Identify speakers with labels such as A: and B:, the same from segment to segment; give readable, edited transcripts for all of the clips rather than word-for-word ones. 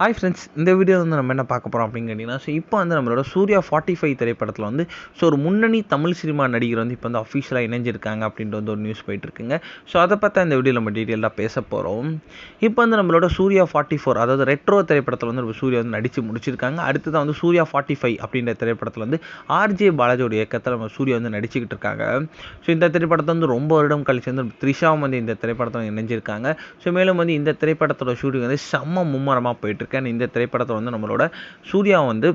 A: Hi friends, இந்த video வந்து நம்ம என்ன பார்க்க போகிறோம் அப்படின்னு கேட்டிங்கன்னா, இப்போ வந்து நம்மளோட சூர்யா 45 திரைப்படத்தில் வந்து ஒரு முன்னணி தமிழ் சினிமா நடிகர் வந்து இப்போ வந்து அஃபிஷியலாக இணைஞ்சிருக்காங்க அப்படின்ற வந்து ஒரு நியூஸ் போயிட்டுருக்குங்க. அதை பார்த்தா இந்த வீடியோவில் நம்ம டீட்டெயிலாக பேச போகிறோம். இப்போ வந்து நம்மளோட சூர்யா 44, அதாவது ரெட்ரோ திரைப்படத்தில் வந்து நம்ம சூர்யா வந்து நடித்து முடிச்சிருக்காங்க. அடுத்ததான் வந்து சூர்யா 45 அப்படின்ற திரைப்படத்தில் வந்து ஆர்ஜே பாலாஜியோட இயக்கத்தில் நம்ம சூர்யா வந்து நடிச்சுக்கிட்டு இருக்காங்க. இந்த திரைப்படத்தை வந்து ரொம்ப வருடம் கழிச்சு வந்து த்ரிஷாவும் வந்து இந்த திரைப்படத்தில் இணைஞ்சிருக்காங்க. மேலும் வந்து இந்த திரைப்படத்தோட ஷூட்டிங் வந்து செம்ம மும்மரமாக போயிட்டு இந்த திரைப்படத்தை வந்து நம்மளோட சூர்யா வந்து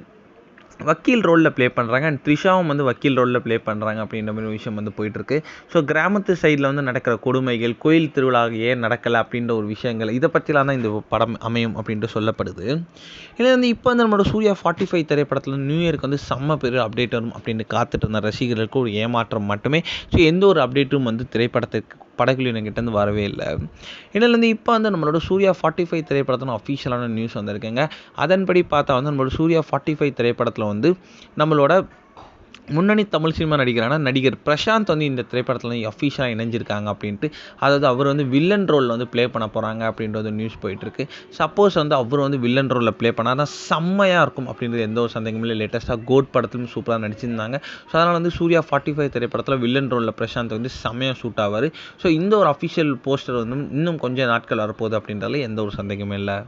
A: வக்கீல் ரோலில் ப்ளே பண்ணுறாங்க அண்ட் த்ரிஷாவும் வந்து வக்கீல் ரோலில் ப்ளே பண்ணுறாங்க அப்படின்ற மாதிரி விஷயம் வந்து போயிட்டுருக்கு. கிராமத்து சைடில் வந்து நடக்கிற கொடுமைகள், கோயில் திருவிழா ஏன் நடக்கலை அப்படின்ற ஒரு விஷயங்கள், இதை பற்றிலாம் தான் இந்த படம் அமையும் அப்படின்ட்டு சொல்லப்படுது. இதில் வந்து இப்போ வந்து நம்மளோட சூர்யா 45 திரைப்படத்தில் நியூ இயருக்கு வந்து செம்ம பெரிய அப்டேட் வரும் அப்படின்னு காத்துட்டு இருந்த ரசிகர்களுக்கு ஒரு ஏமாற்றம் மட்டுமே. எந்த ஒரு அப்டேட்டும் வந்து திரைப்படத்துக்கு படக்குழுவினர்கிட்டேருந்து வரவே இல்லை. இதில் வந்து இப்போ வந்து நம்மளோட சூர்யா 45 திரைப்படத்தின் அஃபிஷியலான நியூஸ் வந்திருக்குங்க. அதன்படி பார்த்தா வந்து நம்மளோட சூர்யா 45 திரைப்படத்தில் வந்து நம்மளோட முன்னணி தமிழ் சினிமா நடிகர் பிரசாந்த் வந்து இந்த திரைப்படத்தில் வந்து அஃபிஷியலாக இணைஞ்சிருக்காங்க அப்படின்ட்டு. அதாவது அவர் வந்து வில்லன் ரோலில் வந்து ப்ளே பண்ண போகிறாங்க அப்படின்றது நியூஸ் போயிட்டுருக்கு. சப்போஸ் வந்து அவர் வந்து வில்லன் ரோலில் ப்ளே பண்ணால் தான் செம்மையாக இருக்கும் அப்படின்றது எந்த ஒரு சந்தேகமும் இல்லை. லேட்டஸ்ட்டாக கோட் படத்திலும் சூப்பராக நடிச்சிருந்தாங்க. அதனால் வந்து சூர்யா 45 திரைப்படத்தில் வில்லன் ரோலில் பிரசாந்த் வந்து செம்மையாக ஷூட் ஆவார். இந்த ஒரு அஃபிஷியல் போஸ்டர் வந்து இன்னும் கொஞ்சம் நாட்கள் வரப்போகுது அப்படின்றதுல எந்த ஒரு சந்தேகமும் இல்லை.